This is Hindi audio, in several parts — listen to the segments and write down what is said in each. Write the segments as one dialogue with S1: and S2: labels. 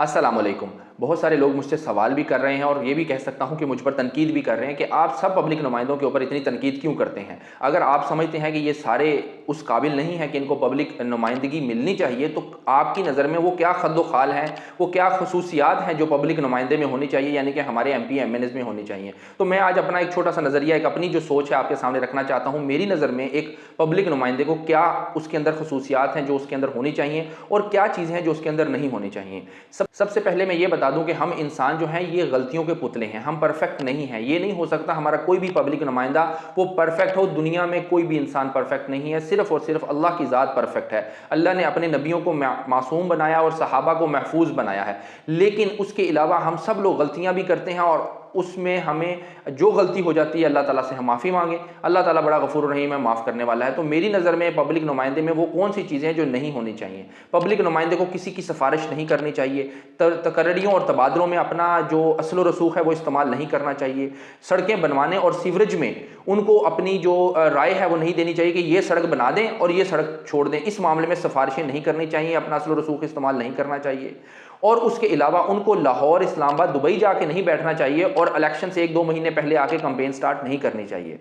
S1: अस्सलाम वालेकुम। बहुत सारे लोग मुझसे सवाल भी कर रहे हैं और ये भी कह सकता हूँ कि मुझ पर तनकीद भी कर रहे हैं कि आप सब पब्लिक नुमाइंदों के ऊपर इतनी तनकीद क्यों करते हैं। अगर आप समझते हैं कि ये सारे उस काबिल नहीं है कि इनको पब्लिक नुमाइंदगी मिलनी चाहिए, तो आपकी नज़र में वो क्या खद्दो खाल हैं, वो क्या खसूसियात हैं जो पब्लिक नुमाइंदे में होनी चाहिए, यानी कि हमारे MP MNAs में होनी चाहिए। तो मैं आज अपना एक छोटा सा नज़रिया, एक अपनी जो सोच है आपके सामने रखना चाहता हूँ। मेरी नज़र में एक पब्लिक नुमाइंदे को क्या उसके अंदर खसूसियात हैं जो उसके अंदर होनी चाहिए और क्या चीज़ें हैं जो उसके अंदर नहीं होनी चाहिए। सबसे पहले मैं ये बता दूं कि हम इंसान जो हैं ये गलतियों के पुतले हैं, हम परफेक्ट नहीं हैं। ये नहीं हो सकता हमारा कोई भी पब्लिक नुमाइंदा वो परफेक्ट हो। दुनिया में कोई भी इंसान परफेक्ट नहीं है, सिर्फ और सिर्फ अल्लाह की ज़ात परफेक्ट है। अल्लाह ने अपने नबियों को मासूम बनाया और सहाबा को महफूज बनाया है, लेकिन उसके अलावा हम सब लोग गलतियां भी करते हैं और उसमें हमें जो गलती हो जाती है अल्लाह ताला से हम माफ़ी मांगे। अल्लाह ताला बड़ा गफूर रहीम है, माफ़ करने वाला है। तो मेरी नज़र में पब्लिक नुमाइंदे में वो कौन सी चीज़ें हैं जो नहीं होनी चाहिए। पब्लिक नुमाइंदे को किसी की सिफारिश नहीं करनी चाहिए, तकर्रियों और तबादलों में अपना जो असल रसूख है वो इस्तेमाल नहीं करना चाहिए, सड़कें बनवाने और सीवरेज में उनको अपनी जो राय है वो नहीं देनी चाहिए कि ये सड़क बना दें और ये सड़क छोड़ दें। इस मामले में सिफारिशें नहीं करनी चाहिए, अपना असल रसूख इस्तेमाल नहीं करना चाहिए। और उसके अलावा उनको लाहौर, इस्लामाबाद, दुबई जाके नहीं बैठना चाहिए और इलेक्शन से 1-2 महीने पहले आके कैंपेन स्टार्ट नहीं करनी चाहिए।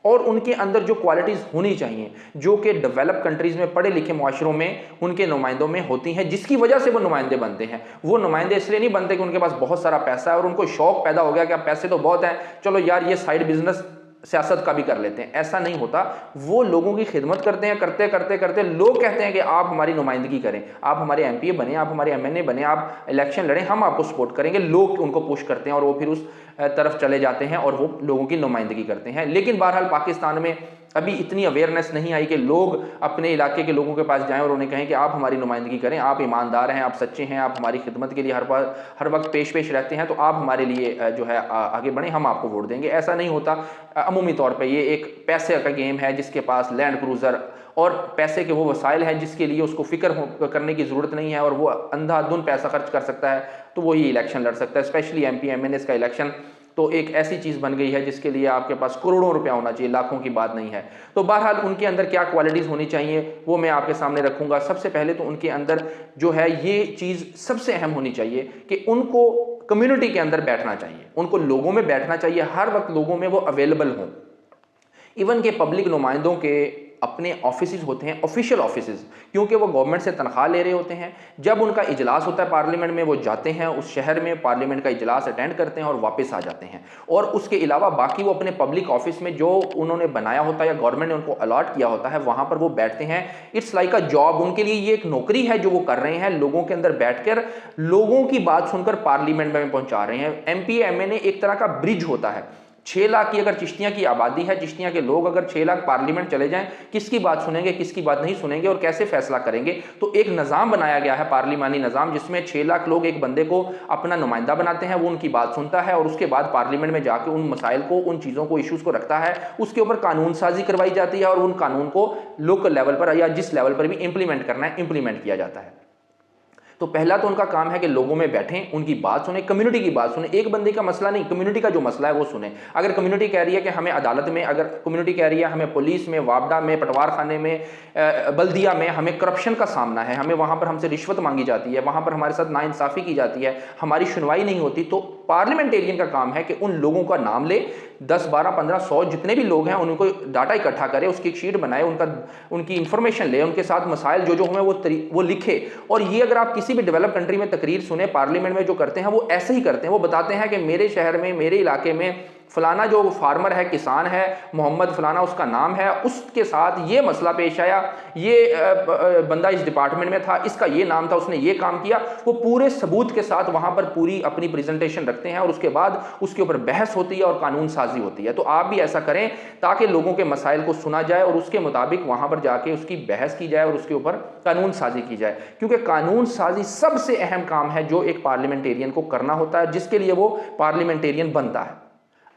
S1: और उनके अंदर जो क्वालिटीज़ होनी चाहिए जो कि डेवलप कंट्रीज़ में, पढ़े लिखे माशरों में उनके नुमाइंदों में होती हैं, जिसकी वजह से वो नुमाइंदे बनते हैं। वो नुमाइंदे इसलिए नहीं बनते कि उनके पास बहुत सारा पैसा है और उनको शौक पैदा हो गया कि अब पैसे तो बहुत हैं, चलो यार ये साइड बिजनेस सियासत का भी कर लेते हैं। ऐसा नहीं होता। वो लोगों की खिदमत करते हैं, करते करते करते लोग कहते हैं कि आप हमारी नुमाइंदगी करें, आप हमारे MPA बने, आप हमारे MNA बने, आप इलेक्शन लड़ें, हम आपको सपोर्ट करेंगे। लोग उनको पुश करते हैं और वो फिर उस तरफ चले जाते हैं और वो लोगों की नुमाइंदगी करते हैं। लेकिन बहरहाल पाकिस्तान में अभी इतनी अवेयरनेस नहीं आई कि लोग अपने इलाके के लोगों के पास जाएं और उन्हें कहें कि आप हमारी नुमाइंदगी करें, आप ईमानदार हैं, आप सच्चे हैं, आप हमारी खिदमत के लिए हर वक्त पेश रहते हैं, तो आप हमारे लिए जो है आगे बढ़ें, हम आपको वोट देंगे। ऐसा नहीं होता। अमूमी तौर पर ये एक पैसे का गेम है। जिसके पास लैंड क्रूज़र और पैसे के वो वसाइल हैं जिसके लिए उसको फिक्र करने की ज़रूरत नहीं है और वो अंधाधुन पैसा खर्च कर सकता है, तो वही इलेक्शन लड़ सकता है। स्पेशली MP MNAs का इलेक्शन तो एक ऐसी चीज़ बन गई है जिसके लिए आपके पास करोड़ों रुपया होना चाहिए, लाखों की बात नहीं है। तो बहरहाल उनके अंदर क्या क्वालिटीज़ होनी चाहिए वो मैं आपके सामने रखूंगा। सबसे पहले तो उनके अंदर जो है ये चीज़ सबसे अहम होनी चाहिए कि उनको कम्युनिटी के अंदर बैठना चाहिए, उनको लोगों में बैठना चाहिए, हर वक्त लोगों में वो अवेलेबल हों। इवन के पब्लिक नुमाइंदों के अपने ऑफिसेज होते हैं, ऑफिशियल ऑफिसेज, क्योंकि वो गवर्नमेंट से तनख्वाह ले रहे होते हैं। जब उनका इजलास होता है पार्लियामेंट में, वो जाते हैं उस शहर में, पार्लियामेंट का इजलास अटेंड करते हैं और वापस आ जाते हैं। और उसके अलावा बाकी वो अपने पब्लिक ऑफिस में जो उन्होंने बनाया होता है या गवर्नमेंट ने उनको अलॉट किया होता है वहाँ पर वो बैठते हैं। इट्स लाइक अ जॉब, उनके लिए ये एक नौकरी है जो वो कर रहे हैं। लोगों के अंदर बैठकर लोगों की बात सुनकर पार्लियामेंट में पहुँचा रहे हैं। MP MNA एक तरह का ब्रिज होता है। 6 लाख की अगर चिश्तियाँ की आबादी है, चिश्तियाँ के लोग अगर 6 लाख पार्लियामेंट चले जाएं, किसकी बात सुनेंगे, किसकी बात नहीं सुनेंगे और कैसे फैसला करेंगे। तो एक निज़ाम बनाया गया है, पार्लिमानी निज़ाम, जिसमें 6 लाख लोग एक बंदे को अपना नुमाइंदा बनाते हैं, वो उनकी बात सुनता है और उसके बाद पार्लियामेंट में जाकर उन मसाइल को, उन चीज़ों को, इशूज़ को रखता है। उसके ऊपर कानून साजी करवाई जाती है और उन कानून को लोकल लेवल पर या जिस लेवल पर भी इंप्लीमेंट करना है इंप्लीमेंट किया जाता है। तो पहला तो उनका काम है कि लोगों में बैठें, उनकी बात सुने, कम्युनिटी की बात सुने। एक बंदे का मसला नहीं, कम्युनिटी का जो मसला है वो सुने। अगर कम्युनिटी कह रही है कि हमें अदालत में, अगर कम्युनिटी कह रही है हमें पुलिस में, वापडा में, पटवार खाने में, बल्दिया में हमें करप्शन का सामना है, हमें वहाँ पर हमसे रिश्वत मांगी जाती है, वहाँ पर हमारे साथ नाइंसाफ़ी की जाती है, हमारी सुनवाई नहीं होती, तो पार्लियामेंटेरियन का काम है कि उन लोगों का नाम ले, 10, 12, 15, 100 जितने भी लोग हैं उनको डाटा इकट्ठा करे, उसकी एक शीट बनाए, उनकी इंफॉर्मेशन ले, उनके साथ मसाइल जो हुए वो लिखे। और ये अगर आप किसी भी डेवलप कंट्री में तकरीर सुने, पार्लियामेंट में जो करते हैं वो ऐसे ही करते हैं। वो बताते हैं कि मेरे शहर में, मेरे इलाके में फलाना जो फार्मर है, किसान है, मोहम्मद फलाना उसका नाम है, उसके साथ ये मसला पेश आया, ये बंदा इस डिपार्टमेंट में था, इसका ये नाम था, उसने ये काम किया। वो पूरे सबूत के साथ वहाँ पर पूरी अपनी प्रेजेंटेशन रखते हैं और उसके बाद उसके ऊपर बहस होती है और कानून साजी होती है। तो आप भी ऐसा करें ताकि लोगों के मसाइल को सुना जाए और उसके मुताबिक वहाँ पर जाके उसकी बहस की जाए और उसके ऊपर कानून साजी की जाए। क्योंकि कानून साजी सबसे अहम काम है जो एक पार्लियामेंटेरियन को करना होता है, जिसके लिए वो पार्लियामेंटेरियन बनता है।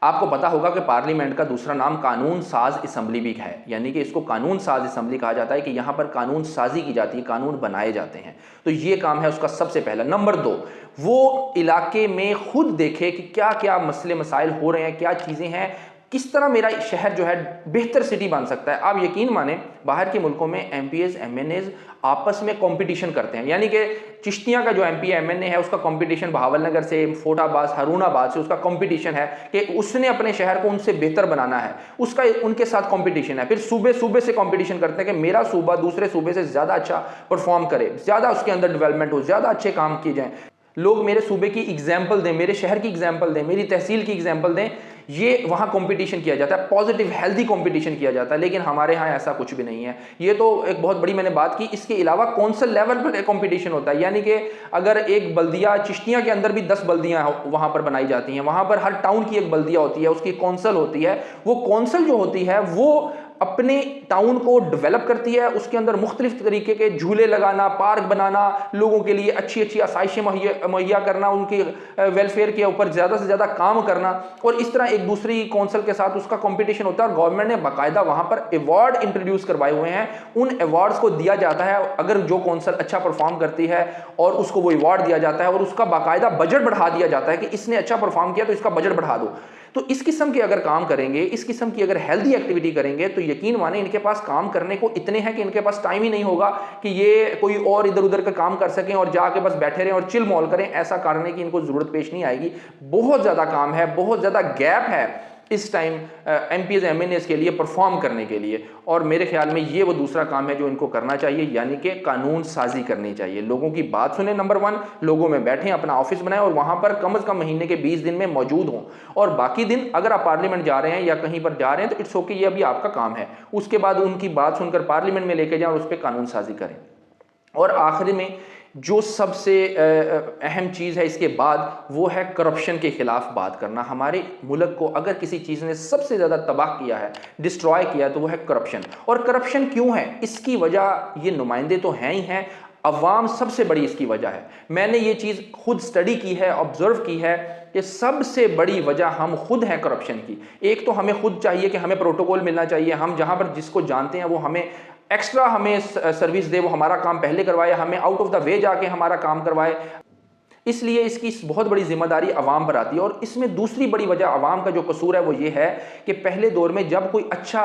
S1: आपको पता होगा कि पार्लियामेंट का दूसरा नाम कानून साज असम्बली भी है, यानी कि इसको कानून साज असम्बली कहा जाता है कि यहाँ पर कानून साजी की जाती है, कानून बनाए जाते हैं। तो ये काम है उसका सबसे पहला। नंबर 2, वो इलाके में खुद देखे कि क्या क्या मसले मसाइल हो रहे हैं, क्या चीज़ें हैं, किस तरह मेरा शहर जो है बेहतर सिटी बन सकता है। आप यकीन माने बाहर के मुल्कों में एमपीएस एमएनएस आपस में कंपटीशन करते हैं, यानी कि चिश्तियां का जो एमपी एमएनए है उसका कंपटीशन बहावलनगर से, फोटाबाद, हारूनाबाद से उसका कंपटीशन है कि उसने अपने शहर को उनसे बेहतर बनाना है, उसका उनके साथ कंपटीशन है। फिर सूबे सूबे से कंपटीशन करते हैं कि मेरा सूबा दूसरे सूबे से ज्यादा अच्छा परफॉर्म करे, ज्यादा उसके अंदर डेवलपमेंट हो, ज्यादा अच्छे काम किए जाएं, लोग मेरे सूबे की एग्जाम्पल दें, मेरे शहर की एग्जाम्पल दें, मेरी तहसील की एग्जाम्पल दें। ये वहाँ कंपटीशन किया जाता है, पॉजिटिव हेल्दी कंपटीशन किया जाता है। लेकिन हमारे यहाँ ऐसा कुछ भी नहीं है। ये तो एक बहुत बड़ी मैंने बात की। इसके अलावा कौंसल लेवल पर कंपटीशन होता है, यानी कि अगर एक बल्दिया, चिश्तियाँ के अंदर भी 10 बल्दियाँ वहाँ पर बनाई जाती हैं, वहाँ पर हर टाउन की एक बल्दिया होती है, उसकी कौंसल होती है। वो कौंसल जो होती है वो अपने टाउन को डेवलप करती है, उसके अंदर मुख्तलिफ तरीके के झूले लगाना, पार्क बनाना, लोगों के लिए अच्छी अच्छी आसाइशें मुहैया करना, उनके वेलफेयर के ऊपर ज़्यादा से ज़्यादा काम करना, और इस तरह एक दूसरी कौंसल के साथ उसका कंपटीशन होता है। और गवर्नमेंट ने बाकायदा वहाँ पर अवार्ड इंट्रोड्यूस करवाए हुए हैं, उन अवार्ड्स को दिया जाता है अगर जो कौंसल अच्छा परफॉर्म करती है, और उसको वो अवार्ड दिया जाता है और उसका बाकायदा बजट बढ़ा दिया जाता है कि इसने अच्छा परफॉर्म किया तो इसका बजट बढ़ा दो। तो इस किस्म के अगर काम करेंगे, इस किस्म की अगर हेल्दी एक्टिविटी करेंगे, तो यकीन माने इनके पास काम करने को इतने हैं कि इनके पास टाइम ही नहीं होगा कि ये कोई और इधर उधर का काम कर सकें और जाके बस बैठे रहें और चिल मॉल करें। ऐसा करने की इनको जरूरत पेश नहीं आएगी। बहुत ज्यादा काम है, बहुत ज्यादा गैप है इस टाइम एमपीएस एमएनएस के लिए परफॉर्म करने के लिए। और मेरे ख्याल में ये वो दूसरा काम है जो इनको करना चाहिए, यानी कि कानून साजी करनी चाहिए। लोगों की बात सुने, नंबर 1, लोगों में बैठें, अपना ऑफिस बनाएं और वहां पर कम से कम महीने के 20 दिन में मौजूद हों। और बाकी दिन अगर आप पार्लियामेंट जा रहे हैं या कहीं पर जा रहे हैं तो इट्स ओके, ये अभी आपका काम है। उसके बाद उनकी बात सुनकर पार्लियामेंट में लेके जाएं और उस पर कानून साजी करें। और आखिरी में जो सबसे अहम चीज़ है इसके बाद, वो है करप्शन के खिलाफ बात करना। हमारे मुल्क को अगर किसी चीज़ ने सबसे ज़्यादा तबाह किया है, डिस्ट्रॉय किया है, तो वो है करप्शन। और करप्शन क्यों है, इसकी वजह ये नुमाइंदे तो हैं ही हैं, अवाम सबसे बड़ी इसकी वजह है। मैंने ये चीज़ खुद स्टडी की है, ऑब्जर्व की है कि सबसे बड़ी वजह हम खुद हैं करप्शन की। एक तो हमें खुद चाहिए कि हमें प्रोटोकॉल मिलना चाहिए, हम जहाँ पर जिसको जानते हैं वो हमें एक्स्ट्रा हमें सर्विस दे, वो हमारा काम पहले करवाए, हमें आउट ऑफ द वे जाके हमारा काम करवाए। इसलिए इसकी बहुत बड़ी जिम्मेदारी अवाम पर आती है। और इसमें दूसरी बड़ी वजह अवाम का जो कसूर है वो ये है कि पहले दौर में जब कोई अच्छा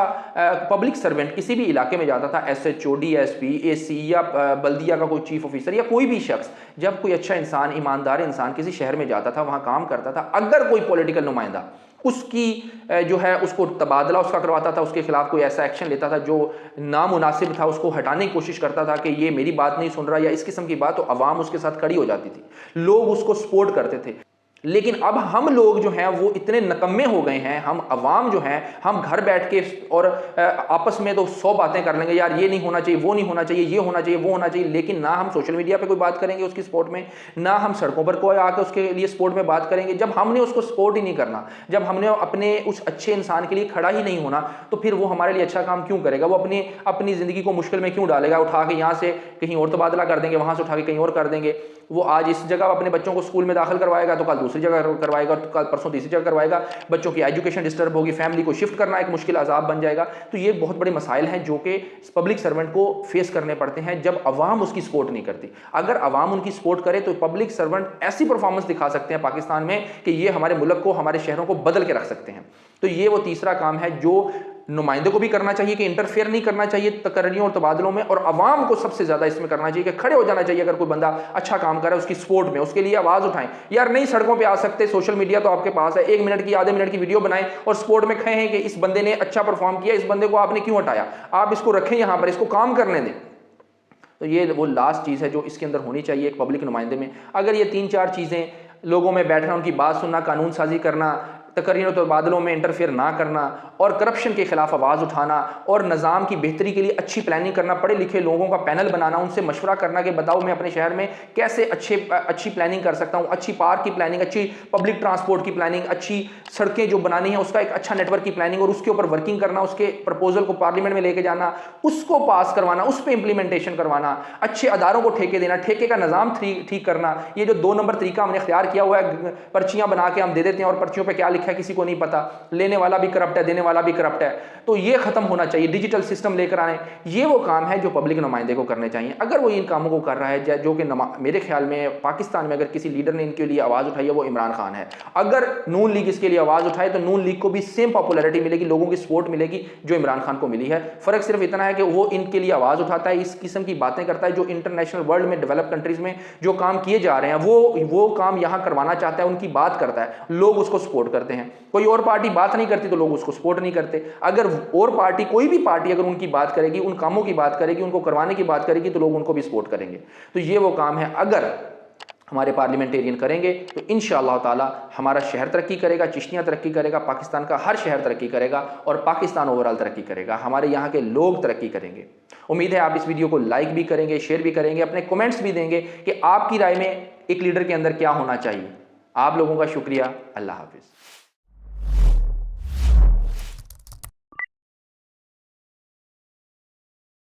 S1: पब्लिक सर्वेंट किसी भी इलाके में जाता था, एसएचओ, डीएसपी, एसी या बल्दिया का कोई चीफ ऑफिसर या कोई भी शख्स, जब कोई अच्छा इंसान, ईमानदार इंसान किसी शहर में जाता था, वहाँ काम करता था, अगर कोई पॉलिटिकल नुमाइंदा उसकी जो है उसको तबादला उसका करवाता था, उसके खिलाफ कोई ऐसा एक्शन लेता था जो नामुनासिब था, उसको हटाने की कोशिश करता था कि ये मेरी बात नहीं सुन रहा या इस किस्म की बात, तो अवाम उसके साथ खड़ी हो जाती थी, लोग उसको सपोर्ट करते थे। लेकिन अब हम लोग जो हैं वो इतने नकम्मे हो गए हैं, हम अवाम जो हैं, हम घर बैठ के और आपस में तो 100 बातें कर लेंगे, यार ये नहीं होना चाहिए, वो नहीं होना चाहिए, ये होना चाहिए, वो होना चाहिए, लेकिन ना हम सोशल मीडिया पे कोई बात करेंगे उसकी सपोर्ट में, ना हम सड़कों पर कोई आकर उसके लिए सपोर्ट में बात करेंगे। जब हमने उसको सपोर्ट ही नहीं करना, जब हमने अपने उस अच्छे इंसान के लिए खड़ा ही नहीं होना, तो फिर वो हमारे लिए अच्छा काम क्यों करेगा? वो अपनी ज़िंदगी को मुश्किल में क्यों डालेगा? उठा के यहाँ से कहीं और तबादला कर देंगे, वहाँ से उठा के कहीं और कर देंगे। वो आज इस जगह अपने बच्चों को स्कूल में दाखिल करवाएगा तो कल दूसरी जगह करवाएगा, तो कल परसों तीसरी जगह करवाएगा, बच्चों की एजुकेशन डिस्टर्ब होगी, फैमिली को शिफ्ट करना एक मुश्किल अजाब बन जाएगा। तो ये बहुत बड़े मसाइल हैं जो कि पब्लिक सर्वेंट को फेस करने पड़ते हैं जब अवाम उसकी सपोर्ट नहीं करती। अगर अवाम उनकी सपोर्ट करे तो पब्लिक सर्वेंट ऐसी परफॉर्मेंस दिखा सकते हैं पाकिस्तान में कि ये हमारे मुल्क को, हमारे शहरों को बदल के रख सकते हैं। तो ये वो तीसरा काम है जो नुमाइंदों को भी करना चाहिए कि इंटरफेयर नहीं करना चाहिए तकर्रियों और तबादलों में, और अवाम को सबसे ज्यादा इसमें करना चाहिए कि खड़े हो जाना चाहिए। अगर कोई बंदा अच्छा काम कर रहा है उसकी सपोर्ट में, उसके लिए आवाज उठाएं। यार नहीं सड़कों पे आ सकते, सोशल मीडिया तो आपके पास है, 1 मिनट की, आधे मिनट की वीडियो बनाएं और सपोर्ट में कहें कि इस बंदे ने अच्छा परफॉर्म किया, इस बंदे को आपने क्यों हटाया, आप इसको रखें यहाँ पर, इसको काम करने दें। तो ये वो लास्ट चीज़ है जो इसके अंदर होनी चाहिए एक पब्लिक नुमाइंदे में। अगर ये 3-4 चीज़ें, लोगों में बैठना, उनकी बात सुनना, कानून साजी करना, तकरीरों और तबादलों में इंटरफेयर ना करना, और करप्शन के खिलाफ आवाज़ उठाना, और निज़ाम की बेहतरी के लिए अच्छी प्लानिंग करना, पढ़े लिखे लोगों का पैनल बनाना, उनसे मशवरा करना कि बताओ मैं अपने शहर में कैसे अच्छी प्लानिंग कर सकता हूँ, अच्छी पार्क की प्लानिंग, अच्छी पब्लिक ट्रांसपोर्ट की प्लानिंग, अच्छी सड़कें जो बनानी है उसका एक अच्छा नेटवर्क की प्लानिंग, और उसके ऊपर वर्किंग करना, उसके प्रपोजल को पार्लियामेंट में लेके जाना, उसको पास करवाना, उस पर इंप्लीमेंटेशन करवाना, अच्छे अदारों को ठेके देना, ठेके का निज़ाम ठीक करना। ये जो 2 नंबर तरीका हमने इख्तियार किया हुआ है, पर्चियाँ बना के हम दे देते हैं और पर्चियों पर क्या लिखा मालिक है किसी को नहीं पता, लेने वाला भी करप्ट है, देने वाला भी करप्ट है। तो ये खत्म होना चाहिए, डिजिटल सिस्टम लेकर आए। ये वो काम है जो पब्लिक नुमाइंदे को करने चाहिए। अगर वो इन कामों को कर रहा है, जो कि मेरे ख्याल में पाकिस्तान में अगर किसी लीडर ने इनके लिए आवाज़ उठाई है वो इमरान खान है। अगर नून लीग इसके लिए आवाज़ उठाए तो नून लीग को भी सेम पॉपुलैरिटी मिलेगी, लोगों की सपोर्ट मिलेगी जो इमरान खान को मिली है। फ़र्क सिर्फ इतना है कि वो इनके लिए आवाज़ उठाता है, इस किस्म की बातें करता है जो इंटरनेशनल वर्ल्ड में, डेवलप कंट्रीज़ में जो काम किए जा रहे हैं वो काम यहाँ करवाना चाहता है, उनकी बात करता है, लोग उसको सपोर्ट करते हैं। कोई और पार्टी बात नहीं करती तो लोग उसको सपोर्ट नहीं करते। अगर और पार्टी, कोई भी पार्टी अगर उनकी बात करेगी, उन कामों की बात करेगी, उनको करवाने की बात करेगी तो लोग उनको भी सपोर्ट करेंगे। तो ये वो काम है, अगर हमारे पार्लियामेंटेरियन करेंगे तो इंशाअल्लाह ताला हमारा शहर तरक्की करेगा, चिश्तियाँ तरक्की करेगा, पाकिस्तान का हर शहर तरक्की करेगा और पाकिस्तान ओवरऑल तरक्की करेगा, हमारे यहाँ के लोग तरक्की करेंगे। उम्मीद है आप इस वीडियो को लाइक भी करेंगे, शेयर भी करेंगे, अपने कमेंट्स भी देंगे कि आपकी राय में एक लीडर के अंदर क्या होना चाहिए। आप लोगों का शुक्रिया। अल्लाह हाफिज़।